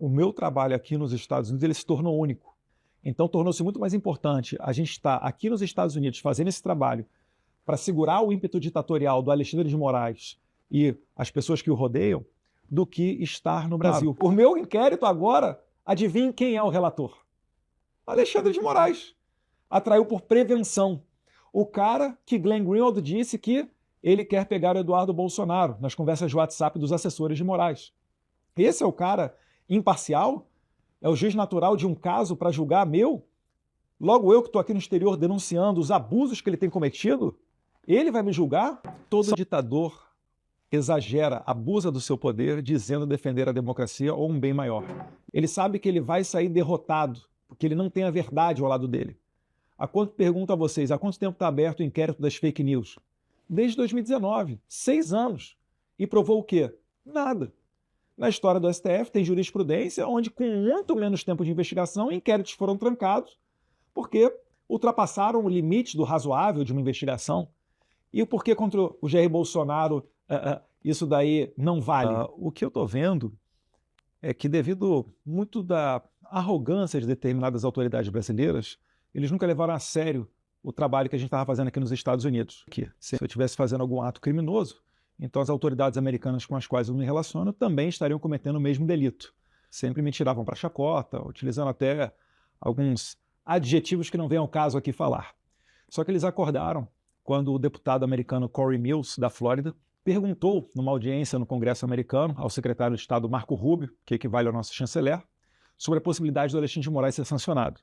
O meu trabalho aqui nos Estados Unidos ele se tornou único. Então tornou-se muito mais importante a gente estar aqui nos Estados Unidos fazendo esse trabalho para segurar o ímpeto ditatorial do Alexandre de Moraes e as pessoas que o rodeiam, do que estar no Brasil. O meu inquérito agora, adivinhe quem é o relator? Alexandre de Moraes. Atraiu por prevenção. O cara que Glenn Greenwald disse que ele quer pegar o Eduardo Bolsonaro nas conversas de WhatsApp dos assessores de Moraes. Esse é o cara imparcial? É o juiz natural de um caso para julgar meu? Logo eu que estou aqui no exterior denunciando os abusos que ele tem cometido? Ele vai me julgar? Todo ditador exagera, abusa do seu poder dizendo defender a democracia ou um bem maior. Ele sabe que ele vai sair derrotado, porque ele não tem a verdade ao lado dele. Pergunto a vocês, há quanto tempo está aberto o inquérito das fake news? Desde 2019, 6 anos. E provou o quê? Nada. Na história do STF tem jurisprudência onde com muito menos tempo de investigação, inquéritos foram trancados porque ultrapassaram o limite do razoável de uma investigação. E por que contra o Jair Bolsonaro isso daí não vale? O que eu estou vendo é que devido muito da arrogância de determinadas autoridades brasileiras, eles nunca levaram a sério o trabalho que a gente estava fazendo aqui nos Estados Unidos. Que, se eu estivesse fazendo algum ato criminoso, então as autoridades americanas com as quais eu me relaciono também estariam cometendo o mesmo delito. Sempre me tiravam para chacota, utilizando até alguns adjetivos que não vem ao caso aqui falar. Só que eles acordaram quando o deputado americano Corey Mills, da Flórida, perguntou numa audiência no Congresso americano ao secretário de Estado Marco Rubio, que equivale ao nosso chanceler, sobre a possibilidade do Alexandre de Moraes ser sancionado.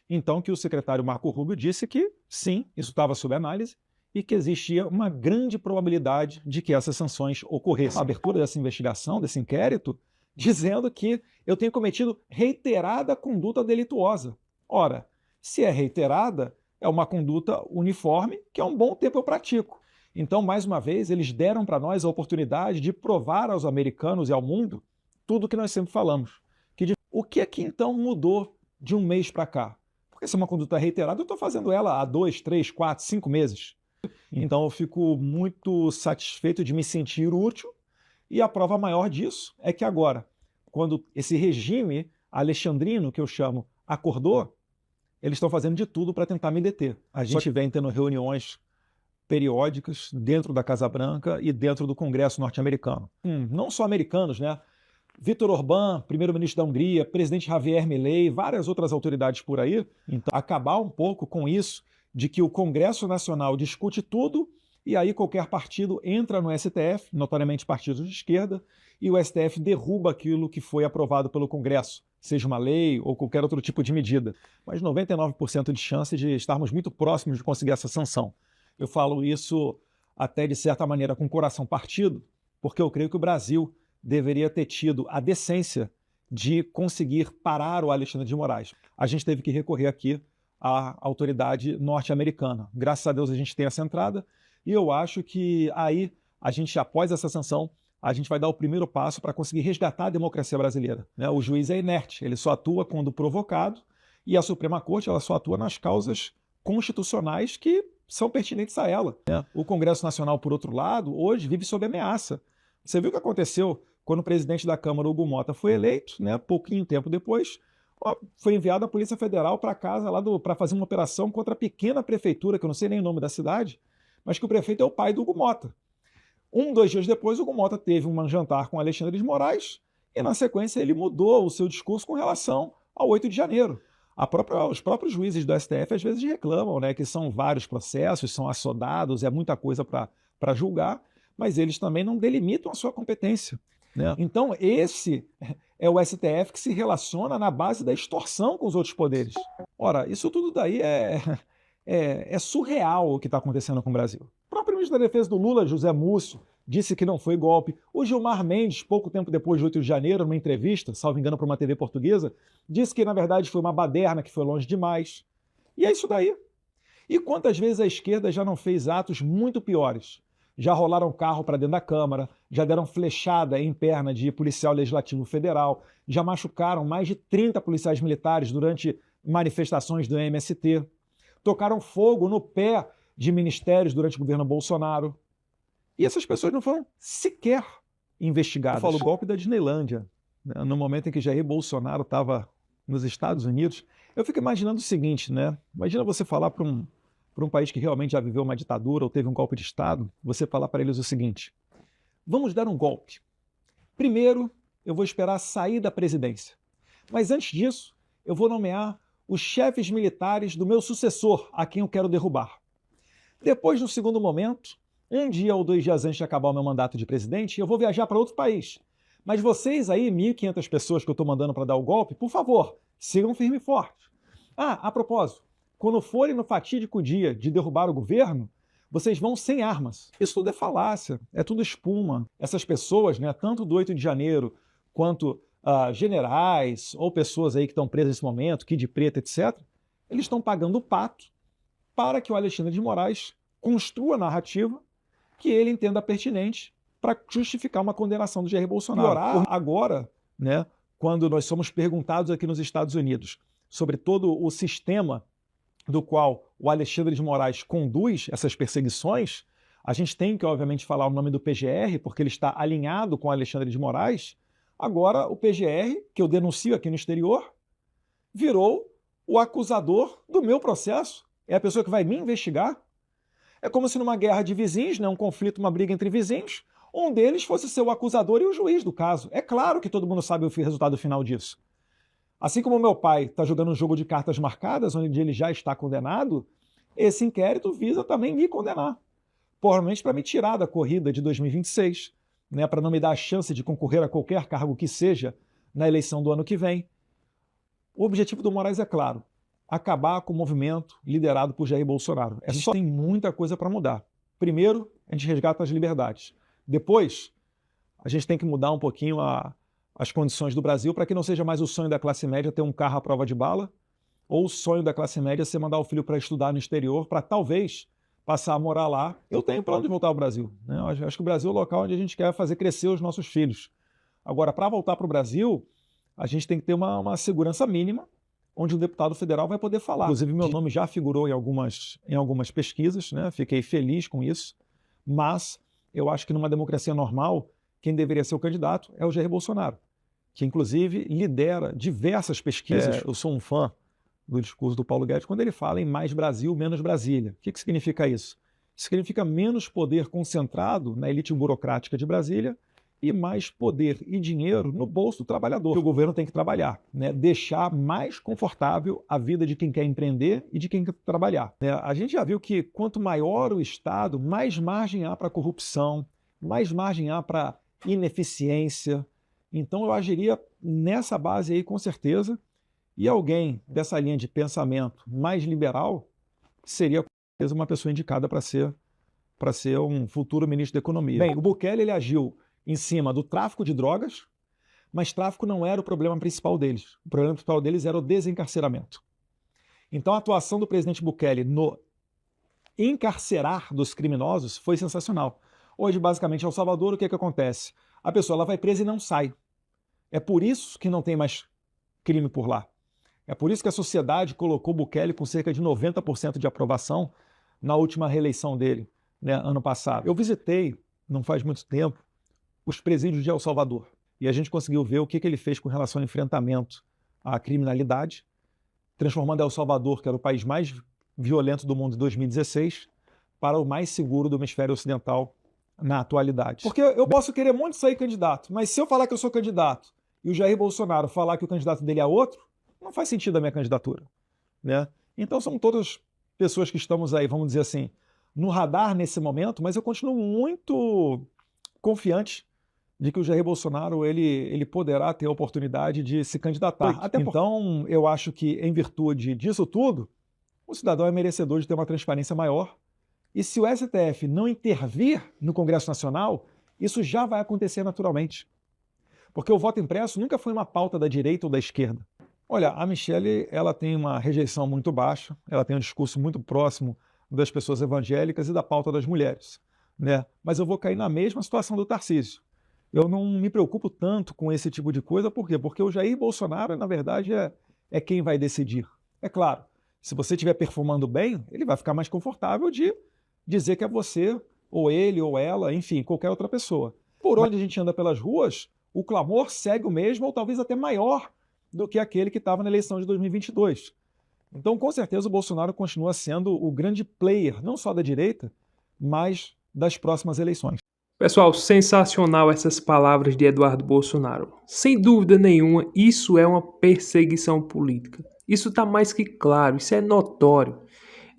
Então que o secretário Marco Rubio disse que sim, isso estava sob análise e que existia uma grande probabilidade de que essas sanções ocorressem. A abertura dessa investigação, desse inquérito, dizendo que eu tenho cometido reiterada conduta delituosa. Ora, se é reiterada, é uma conduta uniforme que há um bom tempo eu pratico. Então, mais uma vez, eles deram para nós a oportunidade de provar aos americanos e ao mundo tudo o que nós sempre falamos. O que é que então mudou de um mês para cá? Porque se é uma conduta reiterada, eu estou fazendo ela há 2, 3, 4, 5 meses. Então eu fico muito satisfeito de me sentir útil e a prova maior disso é que agora, quando esse regime alexandrino, que eu chamo, acordou, eles estão fazendo de tudo para tentar me deter. A gente vem tendo reuniões periódicas dentro da Casa Branca e dentro do Congresso norte-americano. Não só americanos, né? Viktor Orbán, primeiro-ministro da Hungria, presidente Javier Milei, várias outras autoridades por aí. Então, acabar um pouco com isso de que o Congresso Nacional discute tudo e aí qualquer partido entra no STF, notoriamente partidos de esquerda, e o STF derruba aquilo que foi aprovado pelo Congresso, seja uma lei ou qualquer outro tipo de medida. Mas 99% de chance de estarmos muito próximos de conseguir essa sanção. Eu falo isso até de certa maneira com o coração partido, porque eu creio que o Brasil deveria ter tido a decência de conseguir parar o Alexandre de Moraes. A gente teve que recorrer aqui à autoridade norte-americana. Graças a Deus a gente tem essa entrada e eu acho que aí a gente, após essa sanção, a gente vai dar o primeiro passo para conseguir resgatar a democracia brasileira. O juiz é inerte, ele só atua quando provocado e a Suprema Corte ela só atua nas causas constitucionais que são pertinentes a ela. O Congresso Nacional, por outro lado, hoje vive sob ameaça. Você viu o que aconteceu quando o presidente da Câmara, Hugo Mota, foi eleito, pouquinho tempo depois, foi enviado a Polícia Federal para casa para fazer uma operação contra a pequena prefeitura, que eu não sei nem o nome da cidade, mas que o prefeito é o pai do Hugo Mota. 2 dias depois, o Hugo Mota teve um jantar com Alexandre de Moraes e, na sequência, ele mudou o seu discurso com relação ao 8 de janeiro. Os próprios juízes do STF às vezes reclamam que são vários processos, são assodados, é muita coisa para julgar, mas eles também não delimitam a sua competência. Então, esse é o STF que se relaciona na base da extorsão com os outros poderes. Ora, isso tudo daí é surreal o que está acontecendo com o Brasil. O próprio ministro da Defesa do Lula, José Múcio, disse que não foi golpe. O Gilmar Mendes, pouco tempo depois de 8 de janeiro, numa entrevista, salvo engano para uma TV portuguesa, disse que na verdade foi uma baderna, que foi longe demais. E é isso daí. E quantas vezes a esquerda já não fez atos muito piores? Já rolaram carro para dentro da Câmara, já deram flechada em perna de policial legislativo federal, já machucaram mais de 30 policiais militares durante manifestações do MST, tocaram fogo no pé de ministérios durante o governo Bolsonaro. E essas pessoas não foram sequer investigadas. Eu falo golpe da Disneylândia. né, no momento em que Jair Bolsonaro estava nos Estados Unidos, eu fico imaginando o seguinte, né? Imagina você falar para um país que realmente já viveu uma ditadura ou teve um golpe de Estado, você falar para eles o seguinte: vamos dar um golpe. Primeiro, eu vou esperar sair da presidência. Mas antes disso, eu vou nomear os chefes militares do meu sucessor, a quem eu quero derrubar. Depois, no segundo momento, um dia ou 2 dias antes de acabar o meu mandato de presidente, eu vou viajar para outro país. Mas vocês aí, 1.500 pessoas que eu estou mandando para dar o golpe, por favor, sigam firme e forte. Ah, a propósito, quando forem no fatídico dia de derrubar o governo, vocês vão sem armas. Isso tudo é falácia, é tudo espuma. Essas pessoas, né, tanto do 8 de janeiro quanto generais ou pessoas aí que estão presas nesse momento, Kid Preta, etc., eles estão pagando o pato para que o Alexandre de Moraes construa a narrativa que ele entenda pertinente para justificar uma condenação do Jair Bolsonaro. Piorar agora, né, quando nós somos perguntados aqui nos Estados Unidos sobre todo o sistema do qual o Alexandre de Moraes conduz essas perseguições, a gente tem que, obviamente, falar o nome do PGR, porque ele está alinhado com o Alexandre de Moraes. Agora, o PGR, que eu denuncio aqui no exterior, virou o acusador do meu processo. É a pessoa que vai me investigar. É como se numa guerra de vizinhos, né, um conflito, uma briga entre vizinhos, um deles fosse ser o acusador e o juiz do caso. É claro que todo mundo sabe o resultado final disso. Assim como meu pai está jogando um jogo de cartas marcadas, onde ele já está condenado, esse inquérito visa também me condenar. Provavelmente para me tirar da corrida de 2026, né, para não me dar a chance de concorrer a qualquer cargo que seja na eleição do ano que vem. O objetivo do Moraes é claro: acabar com o movimento liderado por Jair Bolsonaro. A gente tem muita coisa para mudar. Primeiro, a gente resgata as liberdades. Depois, a gente tem que mudar um pouquinho as condições do Brasil para que não seja mais o sonho da classe média ter um carro à prova de bala, ou o sonho da classe média ser mandar o filho para estudar no exterior, para talvez passar a morar lá. Eu tenho plano de voltar ao Brasil, né? Eu acho que o Brasil é o local onde a gente quer fazer crescer os nossos filhos. Agora, para voltar para o Brasil, a gente tem que ter uma segurança mínima, onde o deputado federal vai poder falar. Inclusive, meu nome já figurou em algumas pesquisas, né? Fiquei feliz com isso, mas eu acho que numa democracia normal, quem deveria ser o candidato é o Jair Bolsonaro, que inclusive lidera diversas pesquisas. Eu sou um fã do discurso do Paulo Guedes quando ele fala em mais Brasil, menos Brasília. O que significa isso? Significa menos poder concentrado na elite burocrática de Brasília e mais poder e dinheiro no bolso do trabalhador. Que o governo tem que trabalhar, né? Deixar mais confortável a vida de quem quer empreender e de quem quer trabalhar. A gente já viu que quanto maior o Estado, mais margem há para corrupção, mais margem há para ineficiência. Então eu agiria nessa base aí com certeza, e alguém dessa linha de pensamento mais liberal seria com certeza uma pessoa indicada para ser um futuro ministro da Economia. Bem, o Bukele ele agiu em cima do tráfico de drogas, mas tráfico não era o problema principal deles. O problema principal deles era o desencarceramento. Então a atuação do presidente Bukele no encarcerar dos criminosos foi sensacional. Hoje, basicamente, em El Salvador, o que acontece? A pessoa ela vai presa e não sai. É por isso que não tem mais crime por lá. É por isso que a sociedade colocou Bukele com cerca de 90% de aprovação na última reeleição dele, né, ano passado. Eu visitei, não faz muito tempo, os presídios de El Salvador. E a gente conseguiu ver o que ele fez com relação ao enfrentamento à criminalidade, transformando El Salvador, que era o país mais violento do mundo em 2016, para o mais seguro do hemisfério ocidental na atualidade. Porque eu posso querer muito sair candidato, mas se eu falar que eu sou candidato e o Jair Bolsonaro falar que o candidato dele é outro, não faz sentido a minha candidatura, né? Então são todas pessoas que estamos aí, vamos dizer assim, no radar nesse momento, mas eu continuo muito confiante de que o Jair Bolsonaro ele poderá ter a oportunidade de se candidatar. Então, eu acho que, em virtude disso tudo, o cidadão é merecedor de ter uma transparência maior. E se o STF não intervir no Congresso Nacional, isso já vai acontecer naturalmente. Porque o voto impresso nunca foi uma pauta da direita ou da esquerda. Olha, a Michelle ela tem uma rejeição muito baixa, ela tem um discurso muito próximo das pessoas evangélicas e da pauta das mulheres, né? Mas eu vou cair na mesma situação do Tarcísio. Eu não me preocupo tanto com esse tipo de coisa, por quê? Porque o Jair Bolsonaro, na verdade, é quem vai decidir. É claro, se você estiver performando bem, ele vai ficar mais confortável de dizer que é você, ou ele, ou ela, enfim, qualquer outra pessoa. Por onde a gente anda pelas ruas, o clamor segue o mesmo ou talvez até maior do que aquele que estava na eleição de 2022. Então, com certeza, o Bolsonaro continua sendo o grande player, não só da direita, mas das próximas eleições. Pessoal, sensacional essas palavras de Eduardo Bolsonaro. Sem dúvida nenhuma, isso é uma perseguição política. Isso está mais que claro, isso é notório.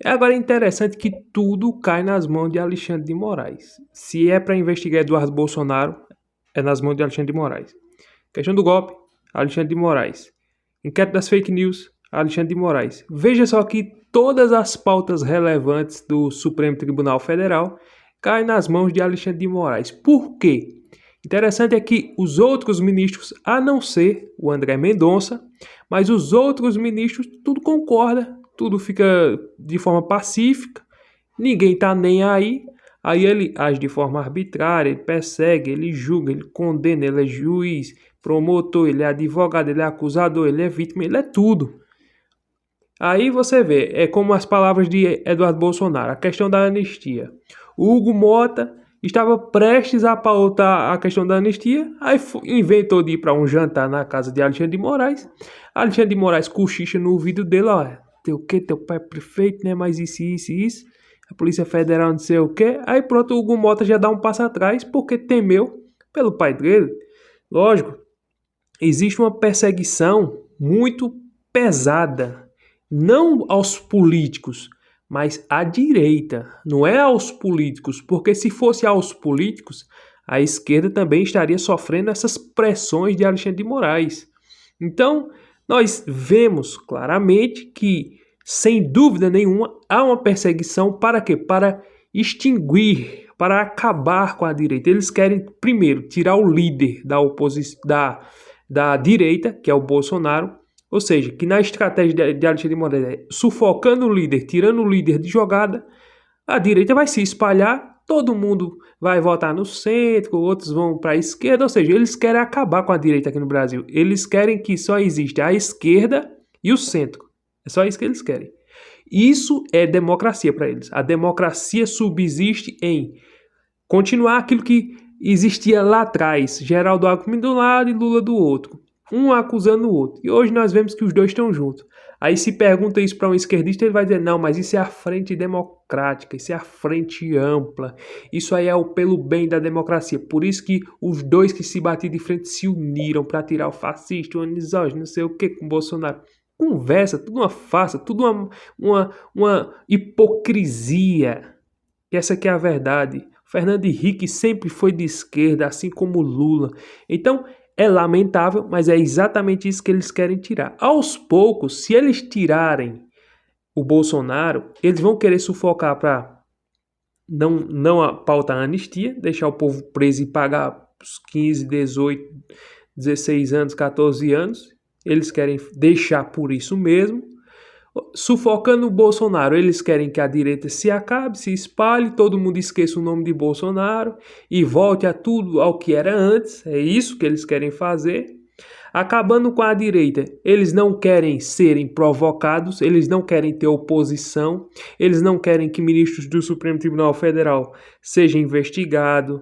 Agora é interessante que tudo cai nas mãos de Alexandre de Moraes. Se é para investigar Eduardo Bolsonaro, é nas mãos de Alexandre de Moraes. Questão do golpe, Alexandre de Moraes. Inquérito das fake news, Alexandre de Moraes. Veja só que todas as pautas relevantes do Supremo Tribunal Federal caem nas mãos de Alexandre de Moraes. Por quê? Interessante é que os outros ministros, a não ser o André Mendonça, mas os outros ministros tudo concorda, tudo fica de forma pacífica, ninguém está nem aí. Aí ele age de forma arbitrária, ele persegue, ele julga, ele condena, ele é juiz, promotor, ele é advogado, ele é acusador, ele é vítima, ele é tudo. Aí você vê, é como as palavras de Eduardo Bolsonaro, a questão da anistia. O Hugo Mota estava prestes a pautar a questão da anistia, aí inventou de ir para um jantar na casa de Alexandre de Moraes. Alexandre de Moraes cochicha no ouvido dele, ó, teu pai é prefeito, né, mas isso, a Polícia Federal não sei o quê. Aí pronto, o Hugo Mota já dá um passo atrás, porque temeu pelo pai dele. Lógico, existe uma perseguição muito pesada, não aos políticos, mas à direita, não é aos políticos, porque se fosse aos políticos, a esquerda também estaria sofrendo essas pressões de Alexandre de Moraes. Então, nós vemos claramente que, sem dúvida nenhuma, há uma perseguição para quê? Para extinguir, para acabar com a direita. Eles querem, primeiro, tirar o líder da oposição, da direita, que é o Bolsonaro. Ou seja, que na estratégia de Alexandre de Moraes é sufocando o líder, tirando o líder de jogada, a direita vai se espalhar, todo mundo vai votar no centro, outros vão para a esquerda, ou seja, eles querem acabar com a direita aqui no Brasil. Eles querem que só exista a esquerda e o centro. É só isso que eles querem. Isso é democracia para eles. A democracia subsiste em continuar aquilo que existia lá atrás, Geraldo Alckmin de um lado e Lula do outro. Um acusando o outro. E hoje nós vemos que os dois estão juntos. Aí se pergunta isso para um esquerdista, ele vai dizer, não, mas isso é a frente democrática, isso é a frente ampla, isso aí é pelo bem da democracia. Por isso que os dois que se batiam de frente se uniram para tirar o fascista, o misógino, não sei o que, com o Bolsonaro. Conversa, tudo uma farsa, tudo uma hipocrisia. E essa que é a verdade. Fernando Henrique sempre foi de esquerda, assim como Lula. Então, é lamentável, mas é exatamente isso que eles querem tirar. Aos poucos, se eles tirarem o Bolsonaro, eles vão querer sufocar para não pautar a anistia, deixar o povo preso e pagar os 15, 18, 16 anos, 14 anos. Eles querem deixar por isso mesmo. Sufocando o Bolsonaro, eles querem que a direita se acabe, se espalhe, todo mundo esqueça o nome de Bolsonaro e volte a tudo ao que era antes. É isso que eles querem fazer. Acabando com a direita, eles não querem serem provocados, eles não querem ter oposição, eles não querem que ministros do Supremo Tribunal Federal sejam investigados,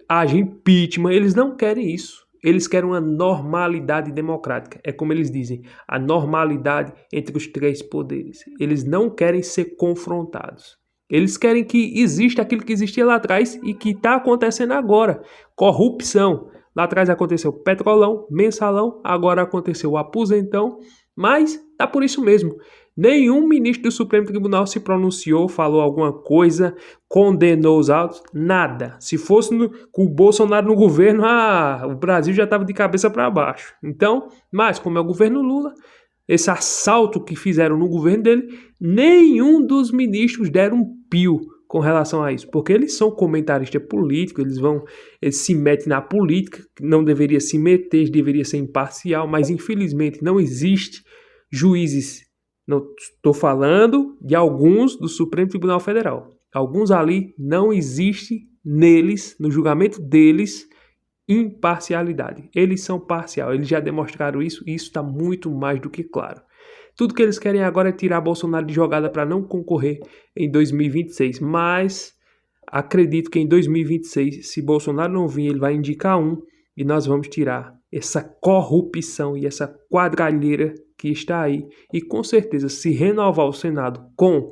haja impeachment, eles não querem isso. Eles querem uma normalidade democrática. É como eles dizem, a normalidade entre os três poderes. Eles não querem ser confrontados. Eles querem que exista aquilo que existia lá atrás e que está acontecendo agora. Corrupção. Lá atrás aconteceu petrolão, mensalão, agora aconteceu o aposentão, mas tá por isso mesmo. Nenhum ministro do Supremo Tribunal se pronunciou, falou alguma coisa, condenou os autos, nada. Se fosse com o Bolsonaro no governo, o Brasil já estava de cabeça para baixo. Então, mas como é o governo Lula, esse assalto que fizeram no governo dele, nenhum dos ministros deram um pio com relação a isso, porque eles são comentaristas políticos, eles se metem na política, não deveria se meter, deveria ser imparcial, mas infelizmente não existe juízes. Não estou falando de alguns do Supremo Tribunal Federal. Alguns ali não existe neles, no julgamento deles, imparcialidade. Eles são parcial, eles já demonstraram isso e isso está muito mais do que claro. Tudo que eles querem agora é tirar Bolsonaro de jogada para não concorrer em 2026, mas acredito que em 2026, se Bolsonaro não vir, ele vai indicar um e nós vamos tirar essa corrupção e essa quadrilheira que está aí. E com certeza, se renovar o Senado com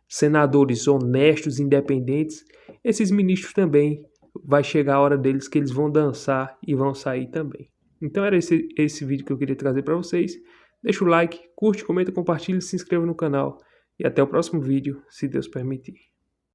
senadores honestos, independentes, esses ministros também, vai chegar a hora deles que eles vão dançar e vão sair também. Então era esse vídeo que eu queria trazer para vocês. Deixa o like, curte, comenta, compartilha, se inscreva no canal. E até o próximo vídeo, se Deus permitir.